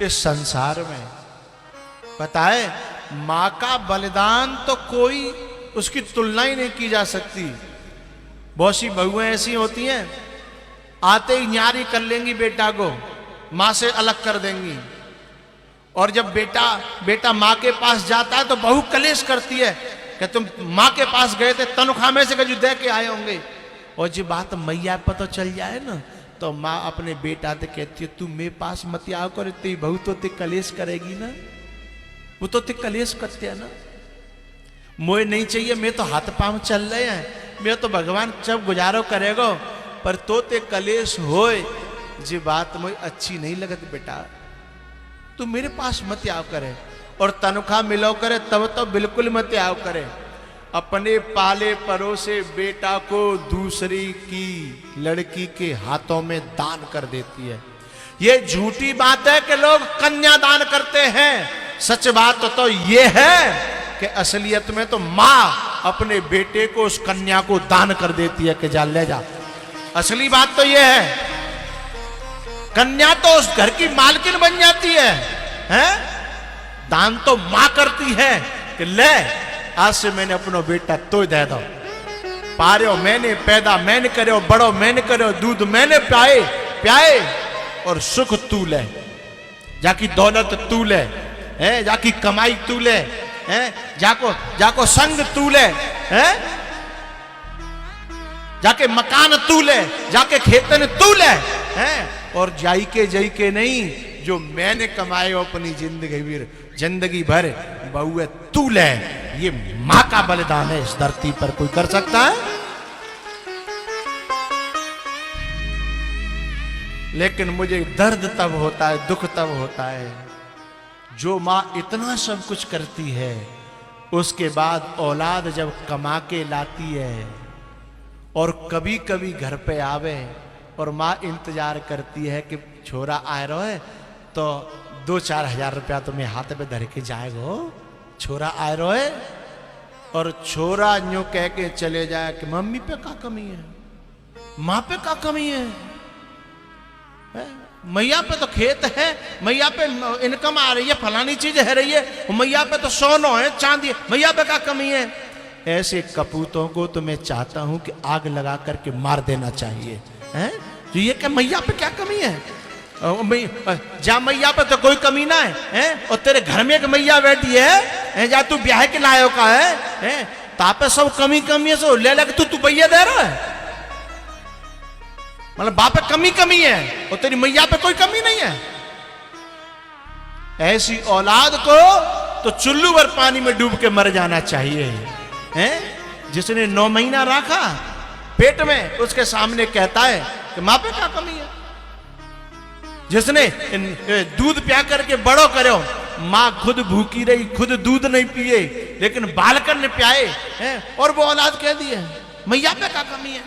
इस संसार में। पता है, मां का बलिदान तो कोई उसकी तुलना ही नहीं की जा सकती। बहुत सी बहुएं ऐसी होती हैं, आते ही न्यारी कर लेंगी बेटा को, मां से अलग कर देंगी। और जब बेटा मां के पास जाता है तो बहू कलेश करती है कि तुम मां के पास गए थे, तनख्वाह में से जो दे के आए होंगे। और जो बात मैया पता चल जाए ना, तो माँ अपने बेटा से कहती है तू मेरे पास मत आओ कर, तेरी बहू तो ते कलेश करेगी ना, वो तो ते कलेश करते है ना। मोए नहीं चाहिए, मैं तो हाथ पांव चल रहे हैं, मैं तो भगवान जब गुजारो करेगो, पर तो ते कलेश होए जी बात मुझे अच्छी नहीं लगती बेटा, तू मेरे पास मत आओ करे। और तनख्वाह मिलो करे तब तो बिल्कुल मत आओ करे। अपने पाले परोसे बेटा को दूसरी की लड़की के हाथों में दान कर देती है। ये झूठी बात है कि लोग कन्या दान करते हैं। सच बात तो ये है कि असलियत में तो मां अपने बेटे को, उस कन्या को दान कर देती है कि जा ले जा। असली बात तो ये है, कन्या तो उस घर की मालकिन बन जाती है, हैं? दान तो मां करती है कि ले आज से मैंने अपना बेटा तो दे दो, पारो मैंने पैदा मैंने करो, बड़ो मैंने करो, दूध मैंने प्याए और सुख तू ले, जाकी दौलत तू ले, हैं? जाकी कमाई तू ले, हैं? जाको संग तू ले, हैं? जाके मकान तू ले, जाके खेतन तू ले, हैं? और जाई के नहीं, जो मैंने कमाए अपनी जिंदगी भर बहुए तू ले। ये मां का बलिदान है, इस धरती पर कोई कर सकता है? लेकिन मुझे दर्द तब होता है, दुख तब होता है, जो मां इतना सब कुछ करती है, उसके बाद औलाद जब कमा के लाती है और कभी कभी घर पे आवे और मां इंतजार करती है कि छोरा आ रहा है तो 2-4 हजार रुपया तुम्हें हाथ पे धर के जाएगो, छोरा आ रहा है। और छोरा यूं कह के चले जाए कि मम्मी पे क्या कमी है, मां पे क्या कमी है? मैया पे तो खेत है, मैया पे इनकम आ रही है, फलानी चीज है रही है, मैया पे तो सोना है, चांदी है, मैया पे क्या कमी है? ऐसे कपूतों को तो मैं चाहता हूं कि आग लगा करके मार देना चाहिए, हैं? तो ये क्या मैया पे क्या कमी है? जा मैया पे तो कोई कमी ना है, और तेरे घर में एक मैया बैठी है, जा तू ब्याह के लायो का है, तापे सब कमी है, सो ले लग तू भैया दे रहा है, मतलब बाप पे कमी है और तेरी मैया पे कोई कमी नहीं है। ऐसी औलाद को तो चुल्लू भर पानी में डूब के मर जाना चाहिए, हैं? जिसने 9 महीना रखा पेट में, उसके सामने कहता है कि मां पे क्या कमी है? जिसने दूध प्या करके बड़ो करो, मां खुद भूखी रही, खुद दूध नहीं पिए, लेकिन बालकन ने प्याए, हैं? और वो औलाद कह दी है मैया पे क्या कमी है?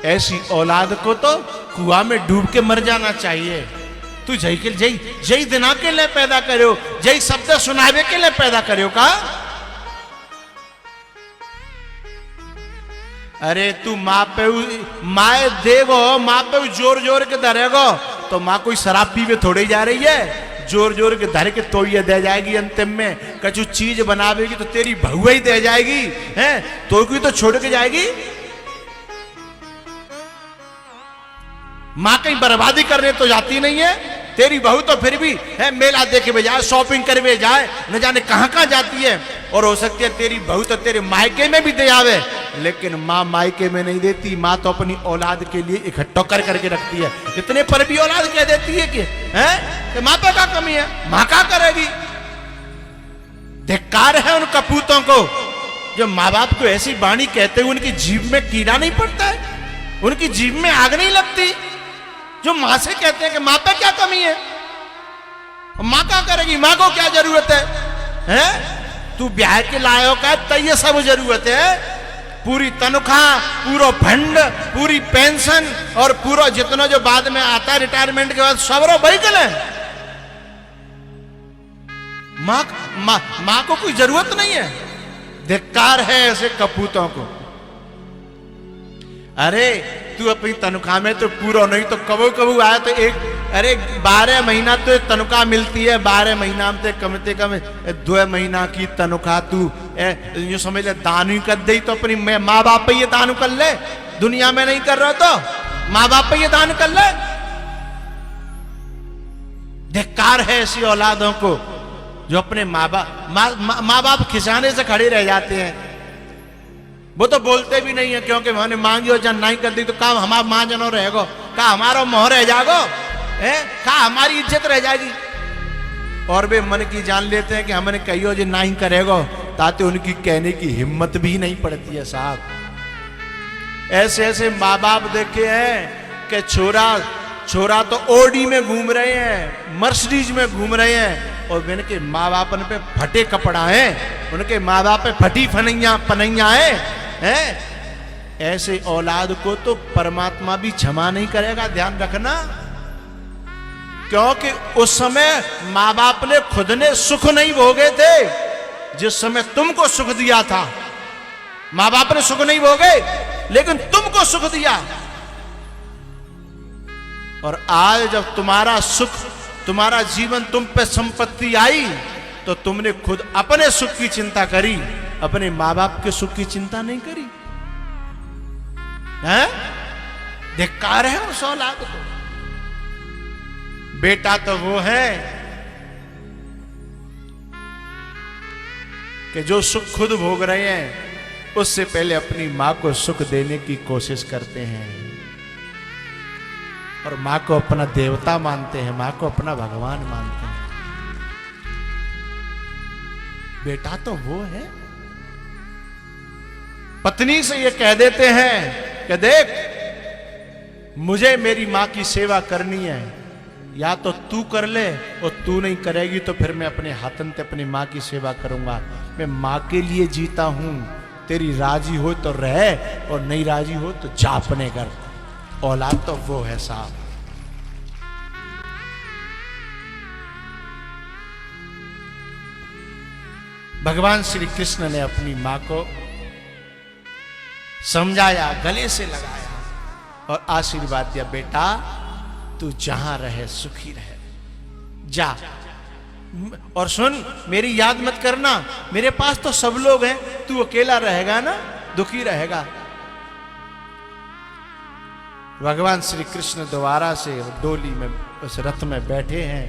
ऐसी औलाद को तो कुआं में डूब के मर जाना चाहिए। तू जय दिना के लिए पैदा करो, जय शब्द सुनावे के लिए पैदा करो का? अरे तू माँ देगो, माँ पे जोर के धरेगो तो माँ कोई शराब पीवे थोड़ी जा रही है, जोर के धर के तो ये दे जाएगी। अंतिम में कछु चीज बनावेगी तो तेरी बहु ही दे जाएगी, हैं? तो कोई तो छोड़ के जाएगी। माँ कहीं बर्बादी करने तो जाती नहीं है, तेरी बहू तो फिर भी है मेला देखे भी जाए, शॉपिंग करे जाए, न जाने कहां जाती है। और हो सकती है तेरी बहू तो तेरे मायके में भी दे आवे, लेकिन माँ मायके में नहीं देती। माँ तो अपनी औलाद के लिए इकट्ठा करके रखती है। इतने पर भी औलाद कह देती है कि माँ पे क्या कमी है, माँ क्या करेगी? धिक्कार है उन कपूतों को जो माँ बाप को ऐसी वाणी कहते हुए उनकी जीभ में कीड़ा नहीं पड़ता है, उनकी जीभ में आग नहीं लगती। जो मां से कहते हैं कि मां पे क्या कमी है, मां क्या करेगी, मां को क्या जरूरत है? तू ब्याह के लायो का तो ये सब जरूरत है, पूरी तनख्वाह, पूरा फंड, पूरी पेंशन और पूरा जितना जो बाद में आता है रिटायरमेंट के बाद सब रो भाई गले। मां को कोई जरूरत नहीं है। धिक्कार है ऐसे कपूतों को। अरे तू अपनी तनख्वाह में तो पूरा नहीं तो कबू आया तो अरे 12 महीना तो तनख्वाह मिलती है, 12 महीना में तो कम से कम 2 महीना की तनख्वाह तू यूं समझ ले दान ही कर दे, तो अपनी माँ बाप पे ये दान कर ले। दुनिया में नहीं कर रहा तो माँ बाप पे ये दान कर ले। धिक्कार है ऐसी औलादों को जो अपने माँ बाप खिसाने से खड़े रह जाते हैं। वो तो बोलते भी नहीं है, क्योंकि मैंने मांगी और जन नहीं कर दी तो काम हमारा माँ जनो रहेगो, का हमारा मोह रह जागो है, का हमारी इज्जत रह जाएगी। और वे मन की जान लेते हैं कि हमने कहियो जो नहीं करेगो, ताकि उनकी कहने की हिम्मत भी नहीं पड़ती है साहब। ऐसे ऐसे माँ बाप देखे हैं कि छोरा तो ओडी में घूम रहे हैं, मर्सिडीज में घूम रहे हैं, और उनके माँ बाप पे फटे कपड़ा है, उनके माँ बाप पे फटी पनैया है। ऐसे औलाद को तो परमात्मा भी क्षमा नहीं करेगा, ध्यान रखना। क्योंकि उस समय माँ बाप ने खुद ने सुख नहीं भोगे थे जिस समय तुमको सुख दिया था। माँ बाप ने सुख नहीं भोगे, लेकिन तुमको सुख दिया। और आज जब तुम्हारा सुख, तुम्हारा जीवन, तुम पे संपत्ति आई, तो तुमने खुद अपने सुख की चिंता करी, अपने माँ बाप के सुख की चिंता नहीं करी है। धिक्कार है उस औलाद को। बेटा तो वो है कि जो सुख खुद भोग रहे हैं उससे पहले अपनी मां को सुख देने की कोशिश करते हैं, और मां को अपना देवता मानते हैं, मां को अपना भगवान मानते हैं। बेटा तो वो है। पत्नी से ये कह देते हैं कि देख, मुझे मेरी मां की सेवा करनी है, या तो तू कर ले, और तू नहीं करेगी तो फिर मैं अपने हाथन से अपनी मां की सेवा करूंगा। मैं मां के लिए जीता हूं, तेरी राजी हो तो रह, और नहीं राजी हो तो जा अपने घर। औलाद तो वो है साहब। भगवान श्री कृष्ण ने अपनी मां को समझाया, गले से लगाया और आशीर्वाद दिया, बेटा तू जहां रहे सुखी रहे, जा। और सुन, मेरी याद मत करना, मेरे पास तो सब लोग हैं, तू अकेला रहेगा ना, दुखी रहेगा। भगवान श्री कृष्ण दोबारा से डोली में, उस रथ में बैठे हैं,